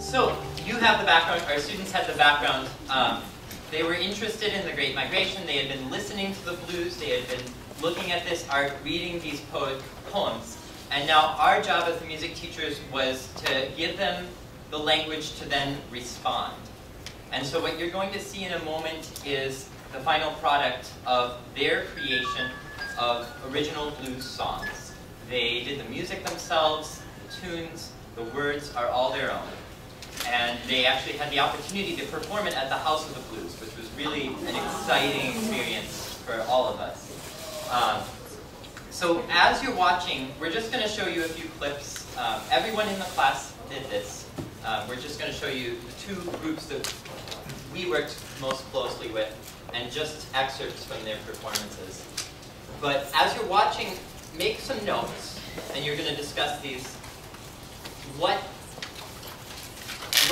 So you have the background, our students had the background. They were interested in the Great Migration. They had been listening to the blues. They had been looking at this art, reading these poems. And now our job as the music teachers was to give them the language to then respond. And so what you're going to see in a moment is the final product of their creation of original blues songs. They did the music themselves, the tunes, the words are all their own. And they actually had the opportunity to perform it at the House of the Blues, which was really an exciting experience for all of us. So as you're watching, we're just going to show you a few clips. Everyone in the class did this. We're just going to show you the two groups that we worked most closely with, and just excerpts from their performances. But as you're watching, make some notes, and you're going to discuss these. What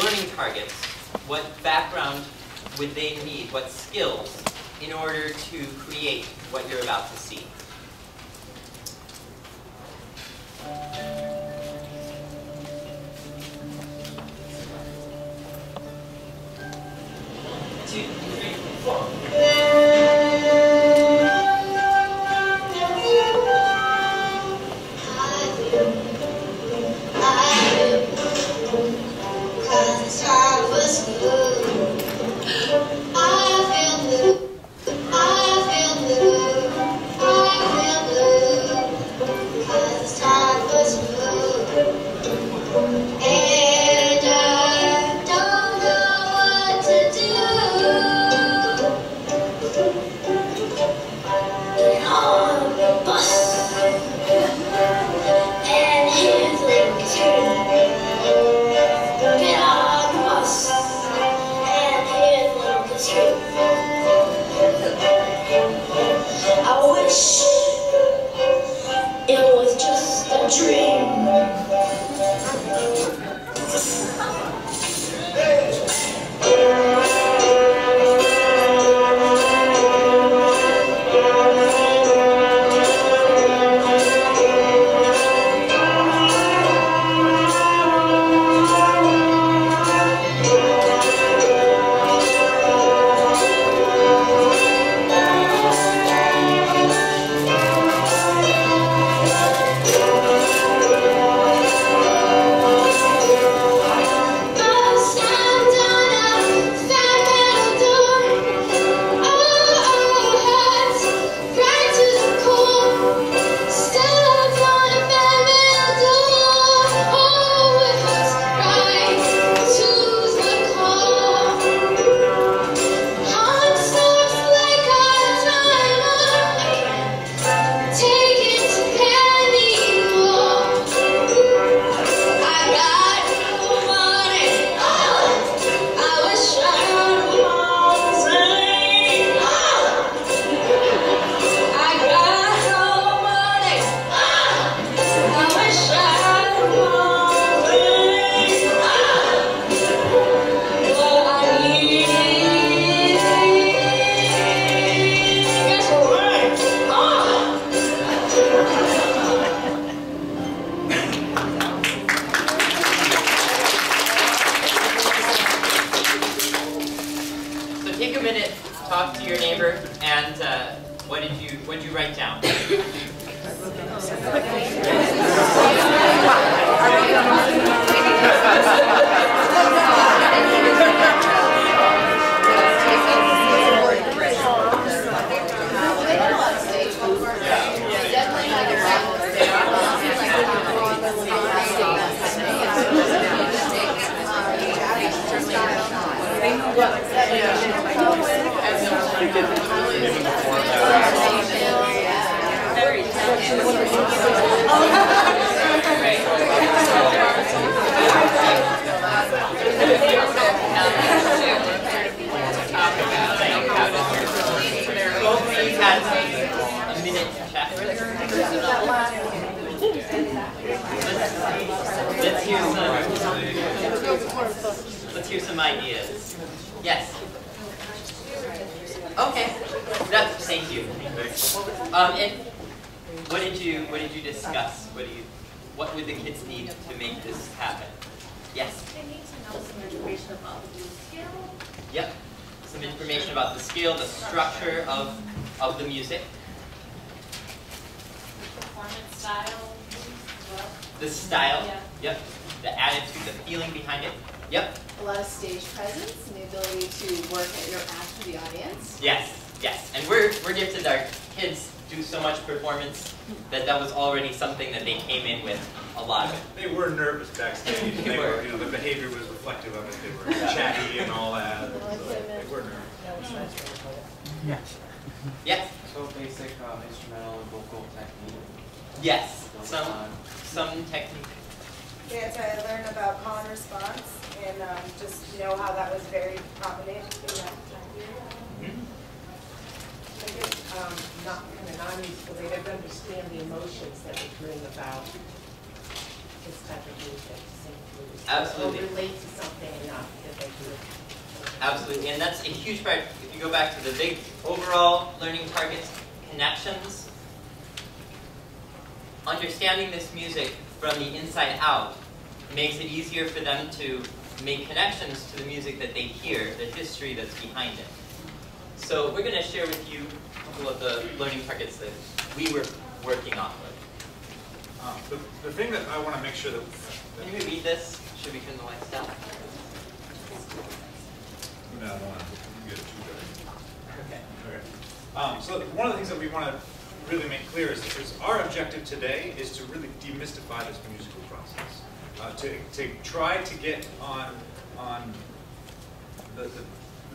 learning targets, what background would they need, what skills, in order to create what you're about to see? Two, three, four. What did you write down? Let's hear some ideas. Yes. Okay. Thank you. And what did you discuss? What would the kids need to make this happen? Yes. They need to know Tell us some information about the scale. Yep. Some information about the scale, the structure of the music. The performance style. Well, the style. Yeah. Yep. The attitude, the feeling behind it. Yep. A lot of stage presence and the ability to work at your act for the audience. Yes. Yes. And we're gifted. Our kids do so much performance that was already something that they came in with a lot of it. They were nervous backstage. They were. You know, the behavior was reflective of it. They were chatty and all that. So they were nervous. Yes. Yes. So basic instrumental and vocal technique. Yes. Some technique. Yeah, so I learned about call and response and just know how that was very prominent in that time period. I guess not kind of non-musical, they don't understand the emotions that would bring about this type of music, sing blues. Absolutely. Or relate to something enough that they do it. Absolutely, and that's a huge part. If you go back to the big overall learning targets, connections, understanding this music from the inside out makes it easier for them to make connections to the music that they hear, the history that's behind it. So we're going to share with you a couple of the learning targets that we were working off of. The thing that I want to make sure that... Can you read this? Should we turn the lights down? No, I don't want to get it too dark. Okay. Okay. So one of the things that we want to really make clear is our objective today is to really demystify this musical process. To try to get on the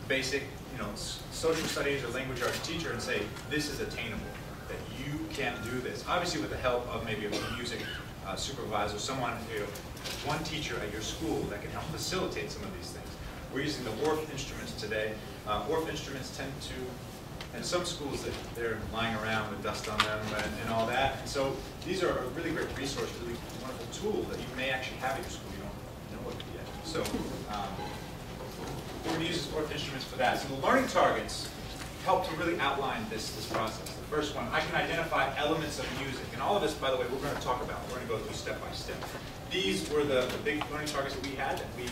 basic, you know, social studies or language arts teacher and say, this is attainable, that you can do this. Obviously with the help of maybe a music supervisor, someone, you know, one teacher at your school that can help facilitate some of these things. We're using the Wharf instruments today. Wharf instruments tend to, in some schools, they're lying around with dust on them and all that. And so these are a really great resource, really wonderful tool that you may actually have at your school. You don't know it yet. So we're going to use Wharf instruments for that. So the learning targets help to really outline this process. The first one, I can identify elements of music. And all of this, by the way, we're going to talk about. We're going to go through step by step. These were the big learning targets that we had that we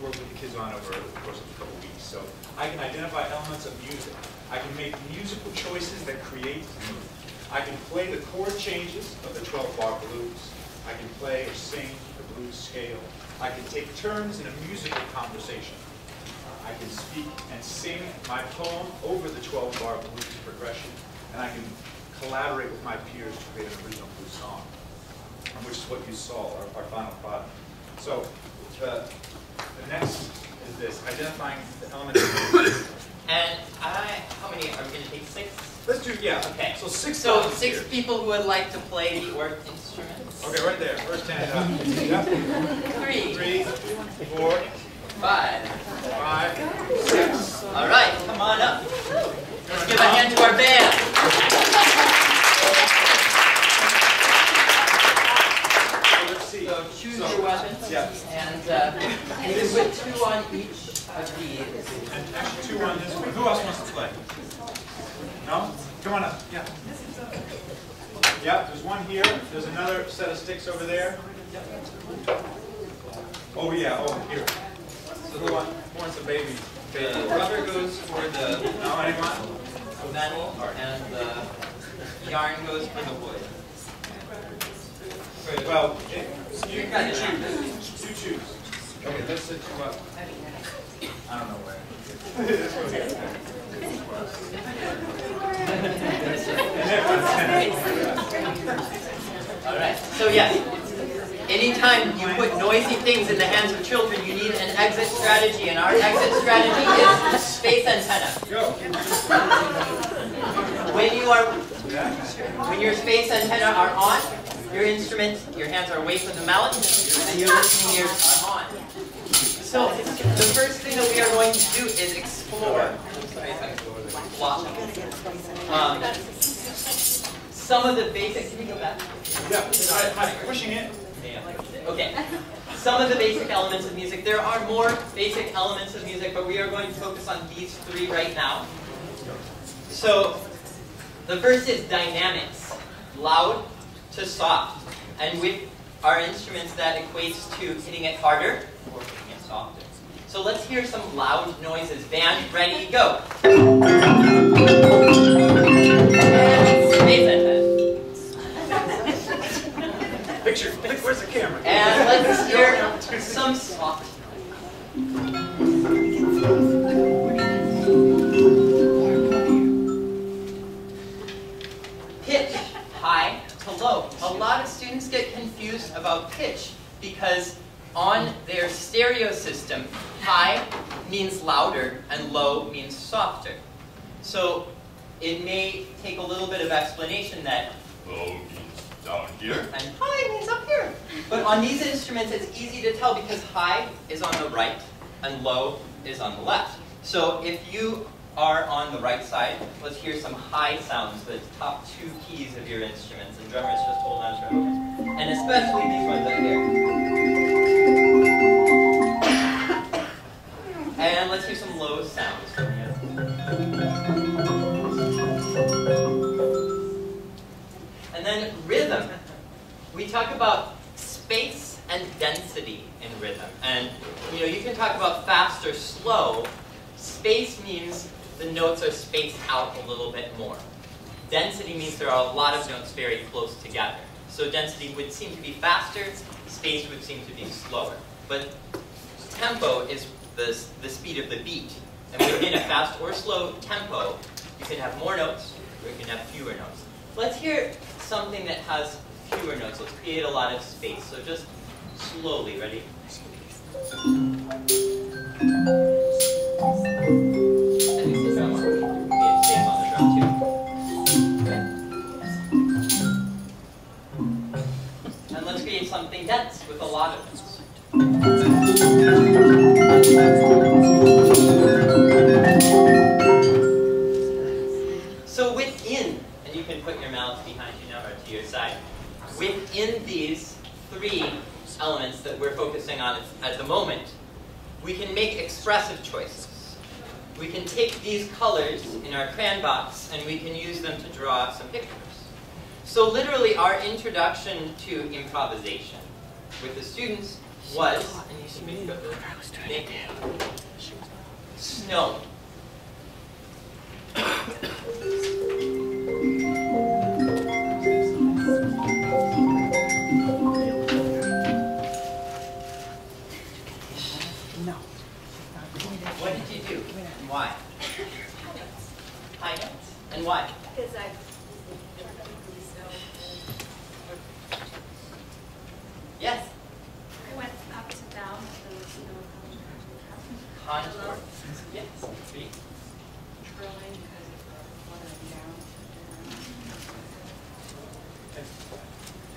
worked with the kids on over the course of a couple weeks. So I can identify elements of music. I can make musical choices that create mood. I can play the chord changes of the 12-bar blues. I can play or sing the blues scale. I can take turns in a musical conversation. I can speak and sing my poem over the 12-bar blues progression. And I can collaborate with my peers to create an original blues song, which is what you saw, our final product. So the next is this, identifying the elements of music. And how many are we going to take? 6? Let's do, yeah. Okay. So 6 So songs 6 here. people who would like to play the org instruments. Okay, right there. First hand up. Yep. 3, 3, 4, 5. 5, 6. All right, come on up. Let's give a hand to our band. So let's see. So choose your weapons. Yeah. And you put 2 on each of these. And actually 2 on this one. Who else wants to play? No? Come on up. Yeah. Yeah, there's one here. There's another set of sticks over there. Oh yeah, oh here. So who wants a baby? The rubber goes for the No, anyone? metal, and the yarn goes for the wood. Well, you choose. You choose. Okay, let's set you up. I don't know where. Let's go here. All right. So yes, anytime you put noisy things in the hands of children, you need an exit strategy, and our exit strategy is space antenna. Go. When your space antenna are on, your instrument, your hands are away from the mallet, and your listening ears are on. So the first thing that we are going to do is explore some of the basic. Can we go back? Yeah, I'm pushing it. Okay. Some of the basic elements of music. There are more basic elements of music, but we are going to focus on these 3 right now. So the first is dynamics, loud to soft, and with our instruments that equates to hitting it harder or hitting it softer. So let's hear some loud noises. Band, ready, go. And space and Picture, where's the camera? And let's hear some soft pitch, high to low. A lot of students get confused about pitch because on their stereo system, high means louder and low means softer. So it may take a little bit of explanation that Low means down here. and high means up here. But on these instruments, it's easy to tell because high is on the right and low is on the left. So if you are on the right side, let's hear some high sounds, the top 2 keys of your instruments, and drummers just hold on to them. And especially these ones right here. And let's hear some low sounds from the other. And then rhythm. We talk about space and density in rhythm. And you can talk about fast or slow. Space means the notes are spaced out a little bit more. Density means there are a lot of notes very close together. So density would seem to be faster, space would seem to be slower. But tempo is the speed of the beat. And within a fast or slow tempo, you can have more notes or you can have fewer notes. Let's hear something that has fewer notes. Let's create a lot of space. So just slowly, ready? And let's create something dense with a lot of notes. So within, and you can put your mouth behind you now or to your side, within these 3 elements that we're focusing on at the moment, we can make expressive choices. We can take these colors in our crayon box and we can use them to draw some pictures. So literally our introduction to improvisation with the students was, and you should maybe go to snow. What did you do and why? High notes. And why? Because I Yes? went up to down, so it's Contour. Yes. See? trilling because of what I'm down.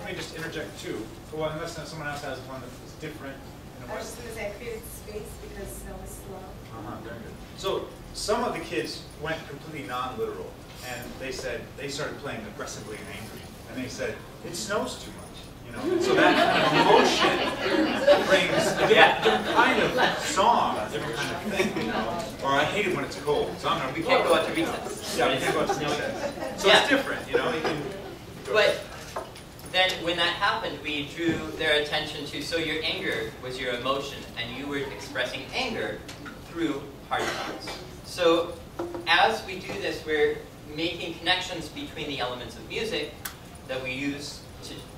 Let me just interject too. Well, unless someone else has one that's different. I was just going to say, I created space because snow is slow. Very good. So some of the kids went completely non-literal, and they started playing aggressively and angry, and they said, it snows too much. And so that kind of emotion brings a different kind of song, a different kind of thing, Or I hate it when it's cold. So We can't go out to recess. Yeah, we can't go out to recess. So Yeah. it's different, you can. But then when that happened, we drew their attention to, so your anger was your emotion, and you were expressing anger through hard notes. So as we do this, we're making connections between the elements of music that we use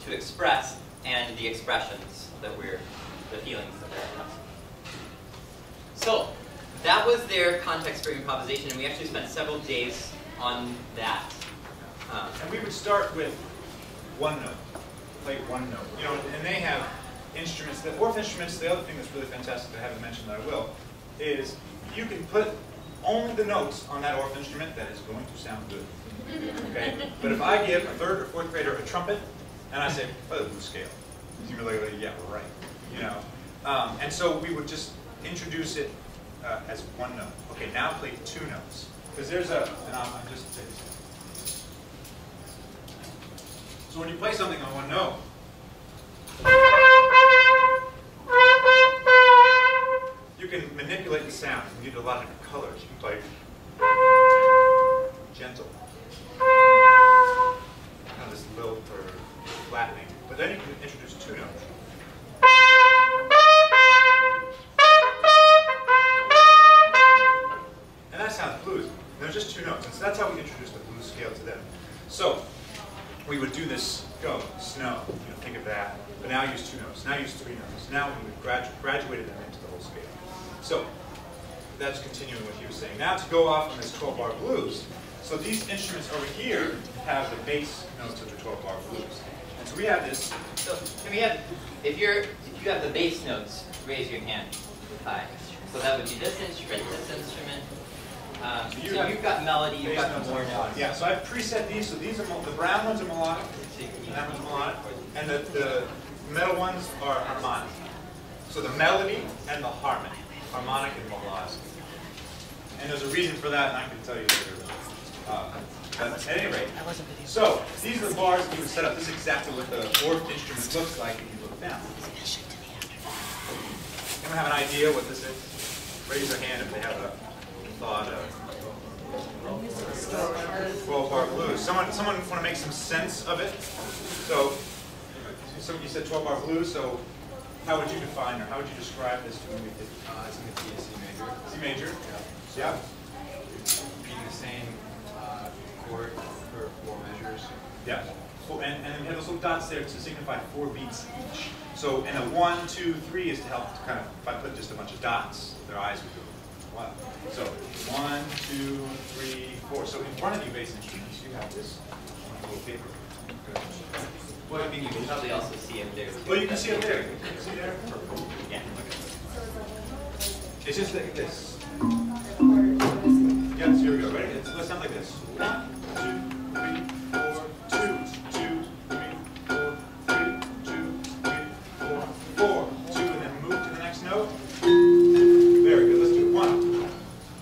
to express and the expressions that the feelings that we're expressing. So that was their context for improvisation, and we actually spent several days on that. And we would start with one note, play one note. And they have instruments, the Orff instruments. The other thing that's really fantastic that I haven't mentioned that I will, is you can put only the notes on that Orff instrument that is going to sound good. Okay? But if I give a 3rd or 4th grader a trumpet, and I say, play the blues scale, you're like, yeah, right. And so we would just introduce it as one note. Okay, now play 2 notes. Because there's and I'm just saying. So when you play something on one note, you can manipulate the sound. You can do a lot of different colors. You can play gentle, kind of this lilt or flattening. But then you can introduce 2 notes. So we would do this, go, snow, think of that, but now use 2 notes, now use 3 notes. Now we would graduated them into the whole scale. So that's continuing what he was saying. Now to go off on this 12-bar blues, so these instruments over here have the bass notes of the 12-bar blues. And so we have this. So can we have, if you have the bass notes, raise your hand high. So that would be this instrument, So you've got melody, you've got the more notes. Yeah, so I've preset these. So these are the brown ones are melodic, and that one's melodic, and the metal ones are harmonic. So the melody and the harmony, harmonic and melodic. And there's a reason for that, and I can tell you later. But at any rate, so these are the bars that you would set up. This is exactly what the fourth instrument looks like if you look down. Anyone have an idea what this is? Raise their hand if they have a thought of 12-bar blues. Someone want to make some sense of it? So you said 12-bar blues, so how would you define or how would you describe this to me? It's in the key of C major. C major? Yeah. Repeating the same chord for 4 measures. Yeah. And we have those little dots there to signify 4 beats each. So, and a 1, 2, 3 is to help to kind of, if I put just a bunch of dots, their eyes would go, what? So, 1, 2, 3, 4. So in front of you, bass instruments, you have this little paper. Well, I mean, you can probably also see it there. Well, you can see it there. You can see there? Yeah. It's just like this. Yes, here we go. Ready? Let's sound like this. 1, 2, 3, 4, 2, 2, 3, 4, 3, 2, 3, 4, 4, 2, and then move to the next note. Very good. Let's do it. 1,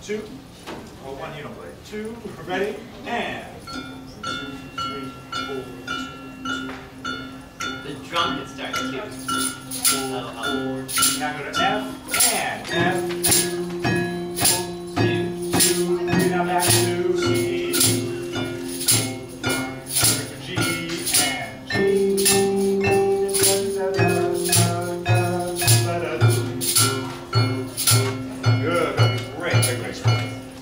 2. Well, 1 you don't play. 2. Ready? And 2, 3, 4. The drum can start too. That'll help. Now go to F and F. 2, 3, now back to C. 1, G and G. Good, great.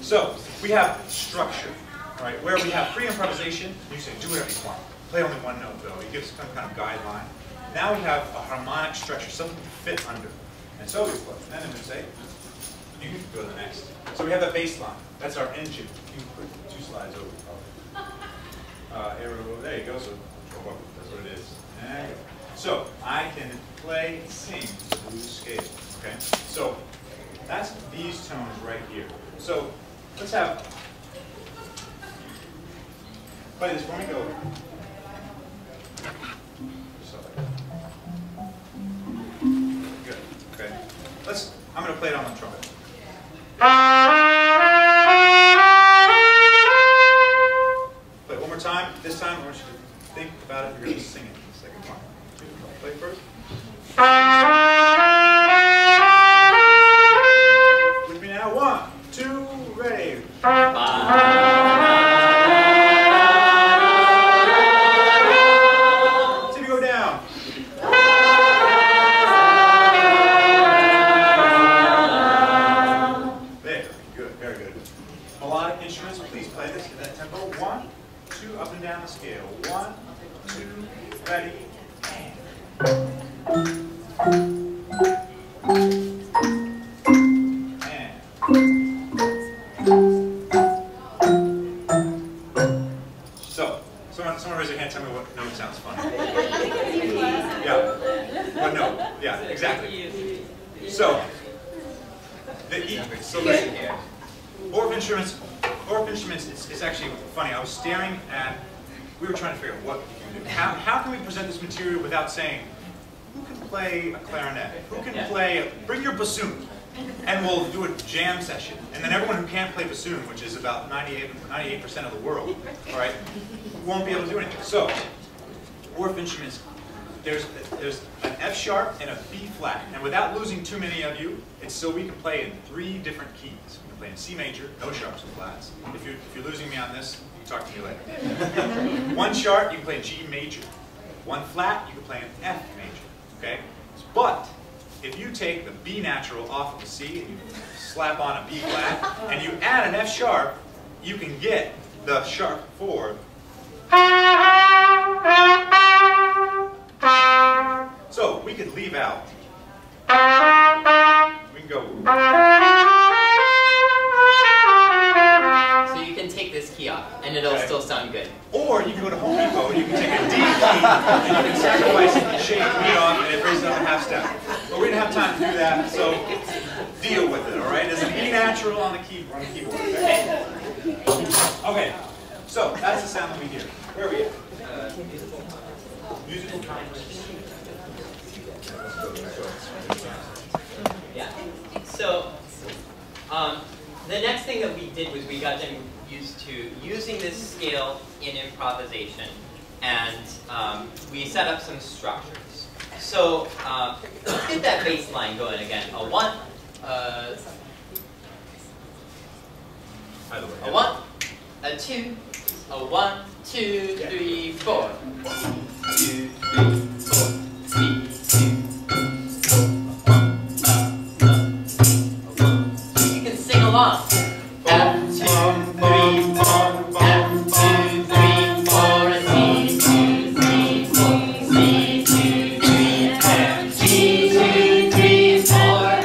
So we have structure, right? Where we have free improvisation, you say do whatever you want. Play only 1 note though. It gives some kind of guideline. Now we have a harmonic structure, something to fit under. And so we play. And then we say, you can go to the next. So we have the bass line. That's our engine. You can put 2 slides over. Arrow, there you go. So that's what it is. And so I can play and sing the blues scale. Okay? So that's these tones right here. So let's have, play this when we go. Good. Okay. I'm going to play it on the trumpet. Play it one more time. This time I want you to think about it. You're going to sing it in a second. 1, 2, play it first. With me now. 1, 2, ready. See if you go down. There. Good. Very good. Melodic instruments, please play this in that tempo. 1, 2, up and down the scale. 1, 2, ready. So, someone raise their hand, tell me what note sounds funny. Yeah. What note? Yeah, exactly. So, listen here. Orff instruments, it's actually funny. I was staring at, we were trying to figure out what we can do. How can we present this material without saying, who can play a clarinet? Who can play, bring your bassoon, and we'll do a jam session. And then everyone who can't play bassoon, which is about 98% of the world, all right, won't be able to do anything. So, Orff instruments, there's an F sharp and a B flat. And without losing too many of you, it's so we can play in 3 different keys. We can play in C major, no sharps or flats. If you're losing me on this, talk to me later. 1 sharp, you can play G major. 1 flat, you can play in F major. Okay? But if you take the B natural off of the C and you slap on a B flat, and you add an F sharp, you can get the sharp 4 mode, you can take a D key and you can sacrifice it and shake the beat off and it brings it up a half step. But we didn't have time to do that, so deal with it, all right? There's an E natural on the keyboard, okay? Okay, so that's the sound that we hear. Where are we at? Musical composition. Yeah. So the next thing that we did was we got them used to using this scale in improvisation, and we set up some structures. So let's get that bass line going again. A 1, By the way, a 1, a 2, a 1, 2, 3, 4. 1, 2, 3, 4. 3, 2. You can sing along. F, 2, 3, 4. F, 2, 3, 4. C, 2, 3, 4. C, 2, 3, 4. C, 2, 3, 4.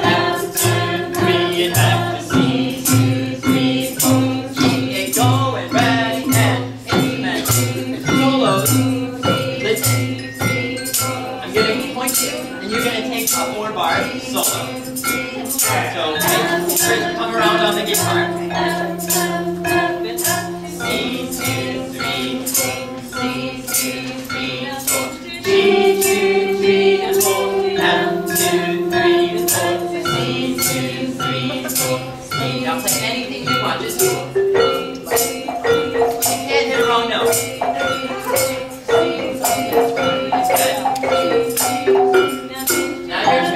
F, 2, 3, and back to C, 2, 3, 4. Keep it going, ready, and instrument solos. Listen. I'm gonna point you, and you're gonna take a 4-bar solo. So first come around on the guitar. C, 2, 3, 4. C, 2, 3, 4. G, 2, 3, 4. F, 2, 3, 4. C, 2, 3, 4. C. Now play anything you want. Just you can't hit a wrong note. Good. Now your turn.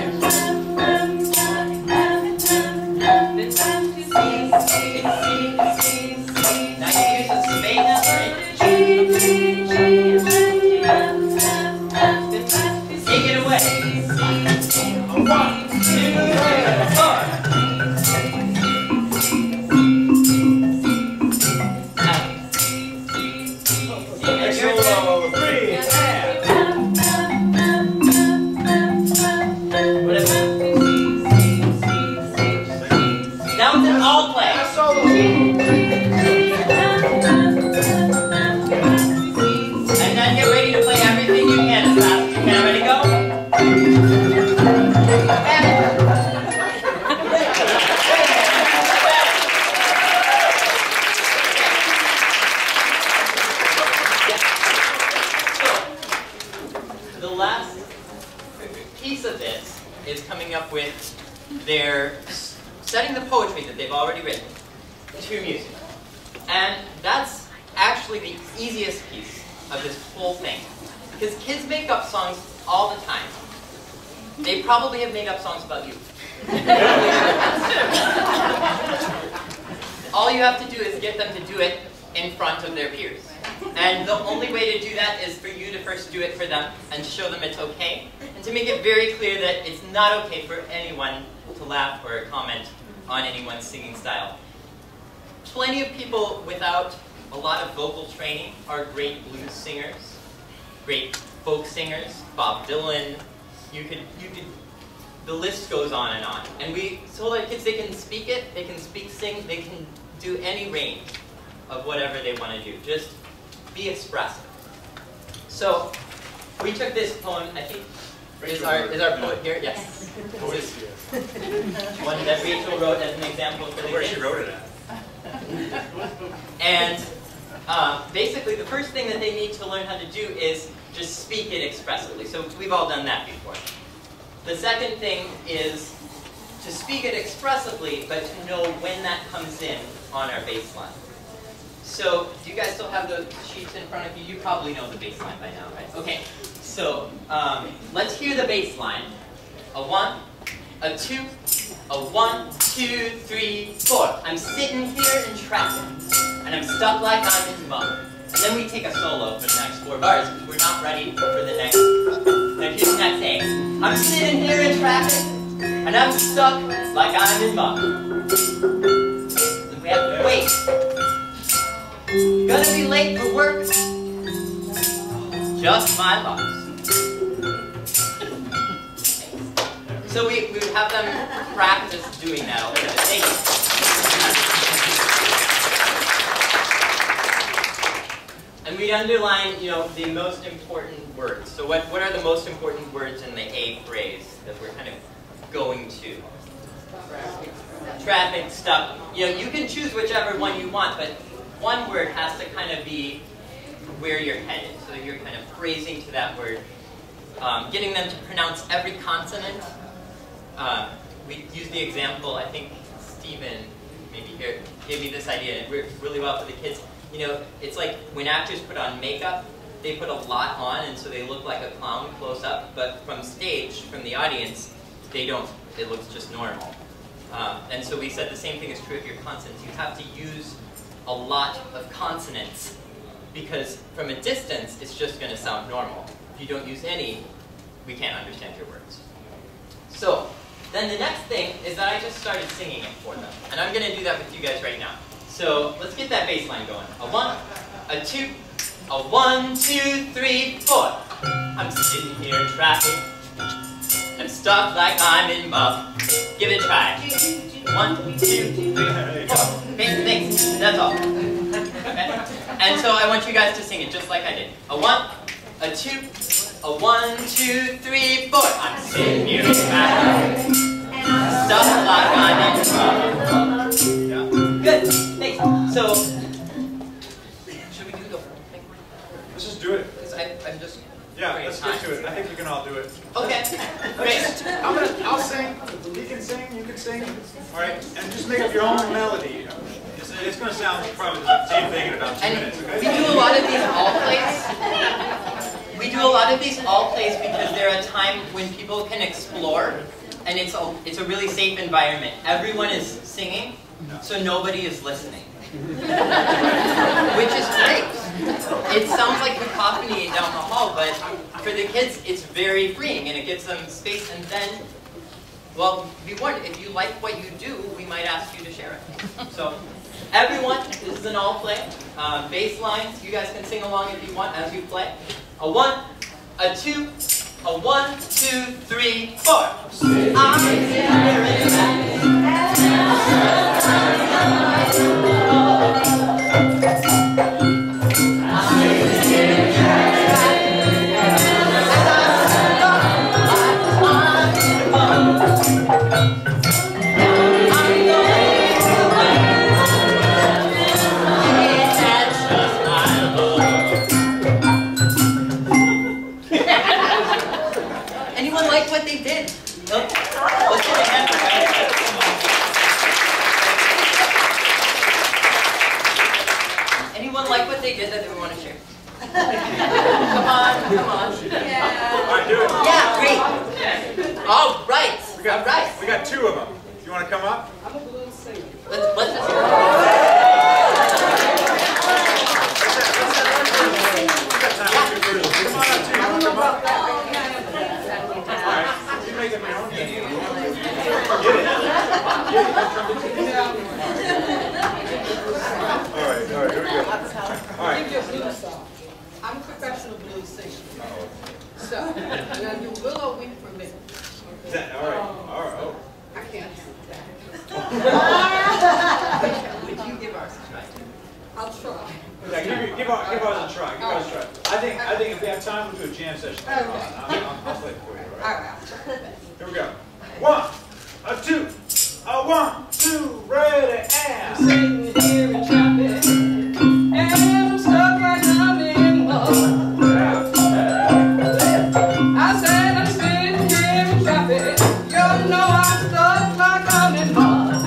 Now you use a space, right? Take it away. 1, 2, 3, 4. solo, 3, and now it's an all play. And then get ready to play everything you can as fast as you can. Ready, go? So, the last piece of this is coming up with their setting the poetry that they've already written to music. And that's actually the easiest piece of this whole thing. Because kids make up songs all the time. They probably have made up songs about you. All you have to do is get them to do it in front of their peers. And the only way to do that is for you to first do it for them and show them it's okay. And to make it very clear that it's not okay for anyone to laugh or comment on anyone's singing style. Plenty of people without a lot of vocal training are great blues singers, great folk singers, Bob Dylan. The list goes on. And we told our kids they can speak it, they can sing, they can do any range of whatever they want to do. Just be expressive. So we took this poem, I think, is our poet here? Yes. This is one that Rachel wrote as an example for the where kids. she wrote it at. And basically the first thing that they need to learn how to do is just speak it expressively. So we've all done that before. The second thing is to speak it expressively, but to know when that comes in on our bass line. So do you guys still have those sheets in front of you? You probably know the bass line by now, right? Okay, so let's hear the bass line. A 1, a 2, a 1, 2, 3, 4. I'm sitting here in traffic, and I'm stuck like I'm in mud. And then we take a solo for the next 4 bars, because we're not ready for the next. Now here's the next thing. I'm sitting here in traffic, and I'm stuck like I'm in mud. And we have to wait. Gonna be late for work. Just my luck. So we would have them practice doing that a little bit. Thank you. And we'd underline, you know, the most important words. So what are the most important words in the A phrase that we're kind of going to? Traffic, stop. You know, you can choose whichever one you want, but one word has to kind of be where you're headed. So that you're kind of phrasing to that word. Getting them to pronounce every consonant. We used the example, I think Stephen, maybe here, gave me this idea, and it worked really well for the kids. You know, it's like when actors put on makeup, they put a lot on, and so they look like a clown close up, but from stage, from the audience, they don't. It looks just normal. And so we said the same thing is true of your consonants. You have to use a lot of consonants, because from a distance, it's just going to sound normal. If you don't use any, we can't understand your words. So, then the next thing is that I just started singing it for them. And I'm going to do that with you guys right now. So, let's get that bass line going. A 1, a 2, a 1, 2, 3, 4. I'm sitting here in traffic. I'm stuck like I'm in muck. Give it a try. 1, 2, 3, 4. Thanks. That's all. Okay. And so I want you guys to sing it just like I did. A 1, a 2, a 1, 2, 3, 4. I'm sitting here in traffic. Stuck like I'm in muck. Good. Thanks. So, should we do the whole thing? Let's just do it. Because I'm just. Yeah, let's get to it. I think we can all do it. Okay. Great. I'll sing. He can sing. You can sing. All right, and just make up your own melody. It's going to sound probably the same thing in about 2 minutes. Okay? We do a lot of these all plays. We do a lot of these all plays because they're a time when people can explore, and it's a really safe environment. Everyone is singing, so nobody is listening. Which is great. It sounds like cacophony down the hall, but for the kids, it's very freeing, and it gives them space. And then, well, be warned, if you like what you do, we might ask you to share it. So, everyone, this is an all play. Bass lines, you guys can sing along if you want as you play. A 1, a 2, a 1, 2, 3, 4. I'm here in Anyone like what they did? No? Let's do it again. Anyone like what they did that they want to share? Come on, come on. Yeah. All right, do it. Yeah, great. All right. All right. We got 2 of them. You want to come up? I'm a blues singer. Let's just hear it. Come on up, too. You want to come up? All right. You make them your own game. Get it. All right, here we go. All right. Give you a blues song. I'm a professional blues singer. So, I'm going to do Willow Weep for me. Is that all right? All right. Oh. I can't sing that. Would you give ours a try? I'll try. Yeah, give ours a try. Give ours a try. I think if we have time, we'll do a jam session. Okay. I'll play it for you. All All right. right. Here we go. 1, a 2, a 1, 2, ready, and. Sitting here in traffic, and I'm stuck like I'm in love. I said I'm sitting here in traffic, you know I'm stuck like I'm in love.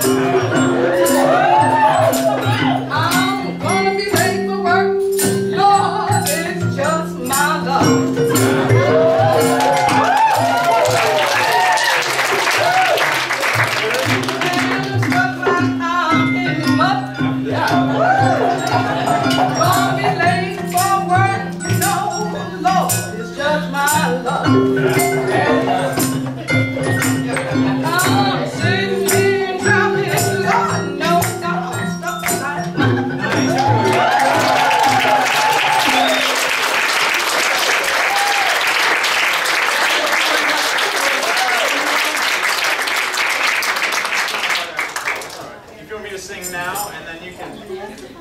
I'm gonna be late for work, Lord, it's just my luck.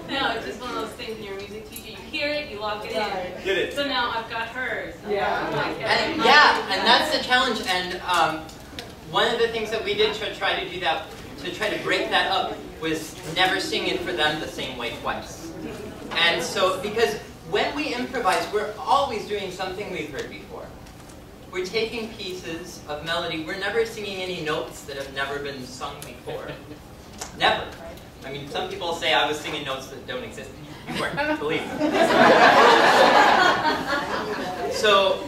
No, it's just one of those things in your music teacher. You hear it, you lock now I've got hers. And, yeah, and that's the challenge. And one of the things that we did to try to do that, to try to break that up, was never sing it for them the same way twice. And so, because when we improvise, we're always doing something we've heard before. We're taking pieces of melody. We're never singing any notes that have never been sung before. Never. I mean, some people say I was singing notes that don't exist. You weren't, believe me. So,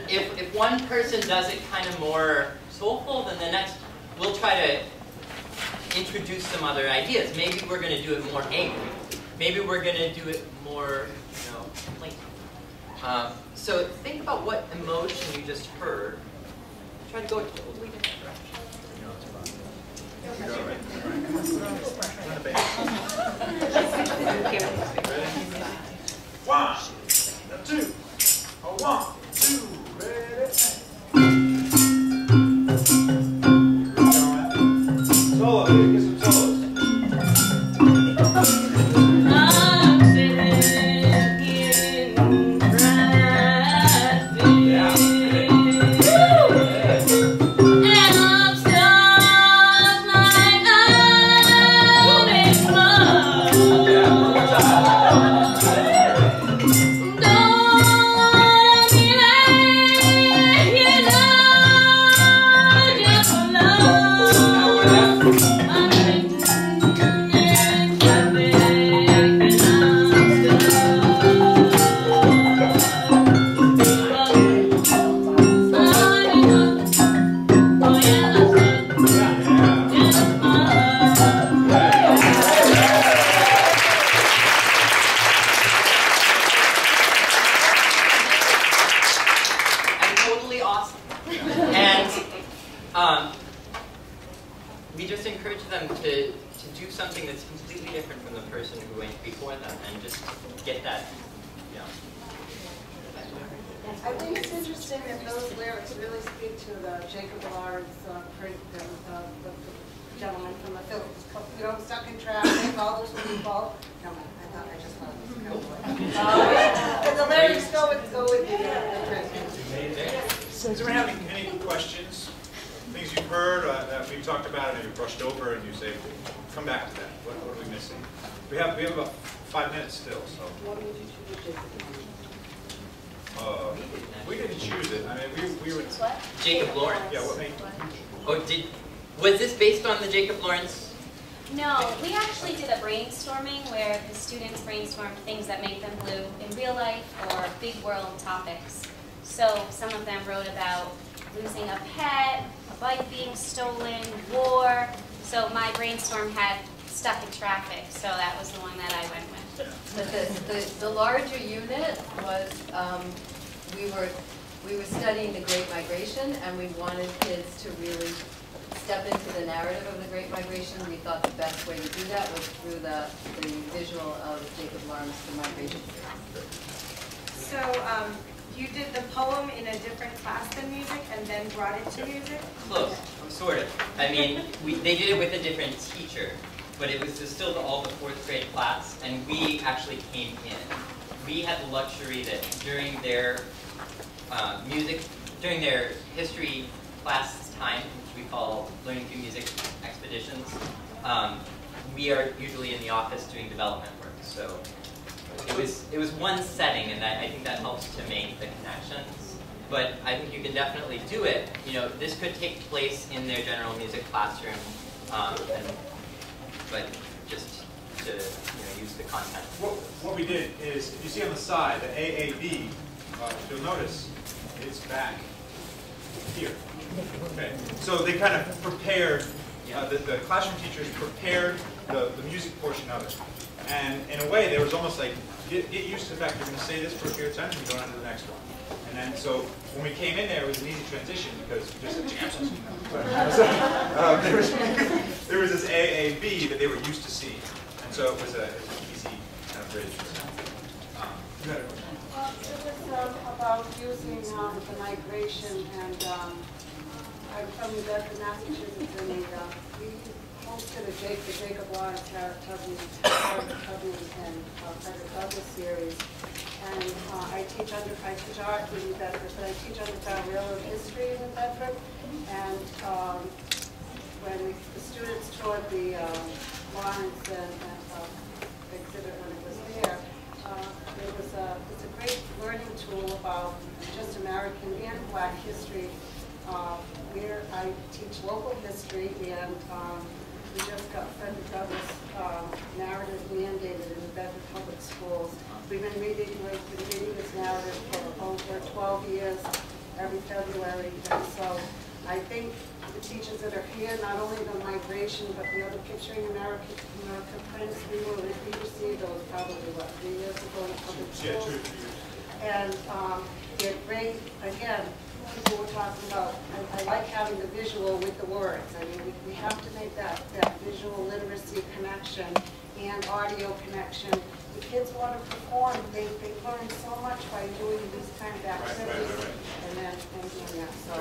if one person does it kind of more soulful, then the next, we'll try to introduce some other ideas. Maybe we're going to do it more angry. Maybe we're going to do it more, you know, like. So think about what emotion you just heard. Try to go a totally different direction. One, two, one, two, ready. Solo, get some solos. I'm sitting in traffic. Yeah. And I'm stuck like I'm in love. Yeah, one more time. Don't be like you know just for love. I'm sitting in traffic and I'm And totally awesome. And we just encourage them to do something that's completely different from the person who went before them, and just get that, you know. I think it's interesting that those lyrics really speak to the Jacob Lawrence print, the gentleman from the Philippines. You know, stuck in traffic, all those people. No, I just thought it was kind of like. And the lyrics go with the print. Does anyone have any questions? Things you've heard that we've talked about and you've brushed over, and you say, come back to that. What are we missing? We have about 5 minutes still, so. What did you choose, Jacob? We didn't choose it. I mean, we were. What? Jacob Lawrence. Yeah, what made? Oh, was this based on the Jacob Lawrence? No, we actually did a brainstorming where the students brainstormed things that make them blue in real life or big world topics. So some of them wrote about losing a pet, a bike being stolen, war. So my brainstorm had stuck in traffic, so that was the one that I went with. But the larger unit was, we were studying the Great Migration, and we wanted kids to really step into the narrative of the Great Migration. We thought the best way to do that was through the visual of Jacob Lawrence, The Migration Series. So you did the poem in a different class than music and then brought it to music? Close, sort of. I mean, they did it with a different teacher, but it was still all the 4th grade class, and we actually came in. We had the luxury that during their during their history class time, which we call Learning Through Music Expeditions, we are usually in the office doing development work. So it was one setting, and I think that helps to make the connections. But I think you can definitely do it. You know, this could take place in their general music classroom, but just to use the content. What we did is, if you see on the side, the AAB, if you'll notice, it's back here. Okay, so they kind of prepared, the classroom teachers prepared the music portion of it. And in a way, there was almost like, get used to the fact you're going to say this for a period of time, and you're going on to the next one. And then, so when we came in there, it was an easy transition because we just said jam session. There was this AAB that they were used to seeing, and so it was an easy kind of bridge. Well, it was about using the migration, and I'm from the Massachusetts, and hosted the Jacob Lawrence, Harriet Tubman, and Frederick Douglass series. And I teach art in New Bedford, but I teach underground railroad history in New Bedford. And when the students toured the Lawrence and exhibit when it was there, it's a great learning tool about just American and Black history. Where I teach local history, and we just got Frederick Douglass narrative mandated in the Bedford Public Schools. We've been reading this narrative for over 12 years, every February, and so I think the teachers that are here, not only the migration, but the other Picturing America prints, we received those probably, 3 years ago in public schools. And they're great, again, people were talking about, I like having the visual with the words. I mean, we have to make that visual literacy connection and audio connection. The kids want to perform. They learn so much by doing these kind of activities. And then that. So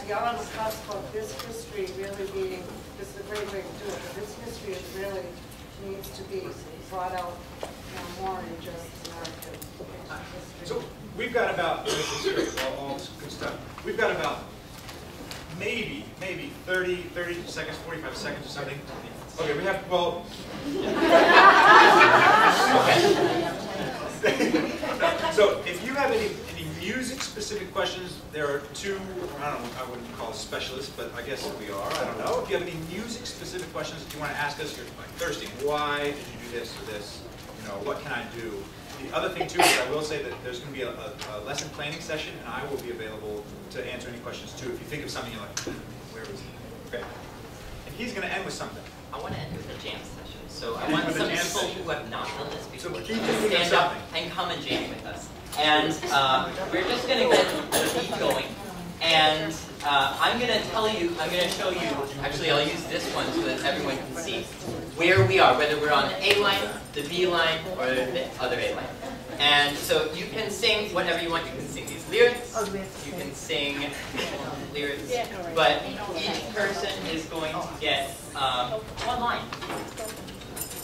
you're on the cusp of this history really being, this is a great way to do it, but this history is really needs to be brought out more than just American history. So we've got about, all good stuff. We've got about maybe 30 seconds, 45 seconds or something. Okay, we have, well, so if you have any music-specific questions, there are two, I don't know, I wouldn't call us specialists, but I guess we are, I don't know. If you have any music-specific questions that you want to ask us, you're like thirsty, why did you do this or this? You know, what can I do? The other thing too is I will say that there's going to be a lesson planning session, and I will be available to answer any questions too. If you think of something you're like, where is it? Okay. And he's going to end with something. I want to end with a jam session. So I want some people who have not done this before to keep stand up and come and jam with us. And we're just going to get the beat going. And I'm going to tell you, I'm going to show you, actually I'll use this one so that everyone can see where we are, whether we're on the A line, the B line, or the other A line. And so you can sing whatever you want. You can sing these lyrics, you can sing lyrics, but each person is going to get one line.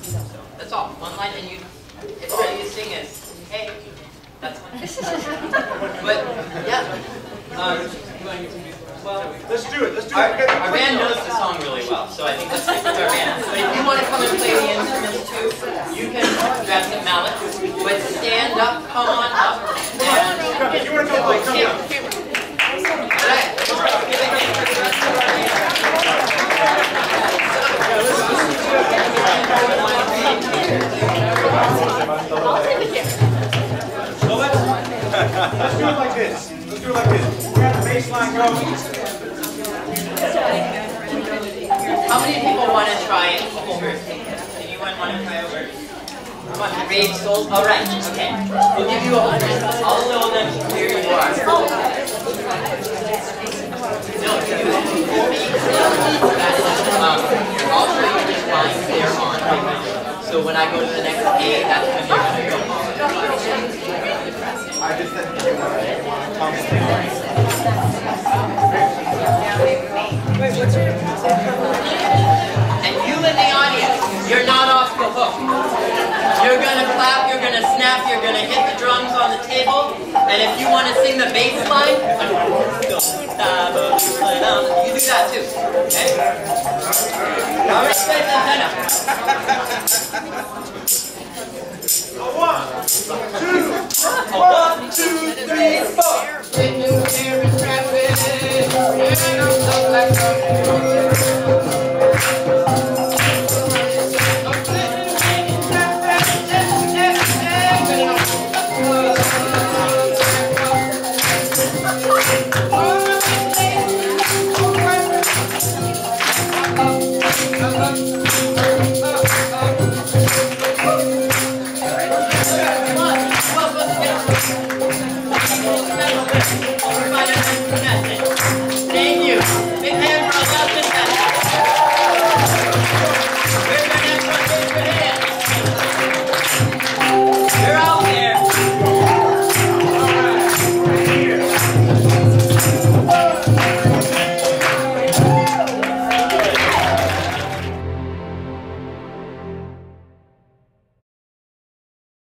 So that's all, one line, and it's all you sing is, hey, that's fine. But yeah, well, let's do it. Our band knows the song really well, so I think let's stick with our band. But if you want to come and play the instruments too, you can grab some mallets. But stand up, come on up, and if you want to go play, come on. So let's do it like this. Let's do it like this. We're at the bass line going. How many people want to try it over? Anyone want to try over? Come on, Rage Souls. All right, okay. We'll give you a whole minute. I'll show them where you are. No, you do it. I'll show you which lines they're on. So when I go to the next A, that's when you're going to go. I just said you want to come. And you in the audience, you're not off the hook. You're going to clap, you're going to snap, you're going to hit the drums on the table, and if you want to sing the bass line, you do that too. Okay? All right, play the antenna. 1, 2, 3, 4. When you hear it rapping, and I'm so like Thank you. Big hand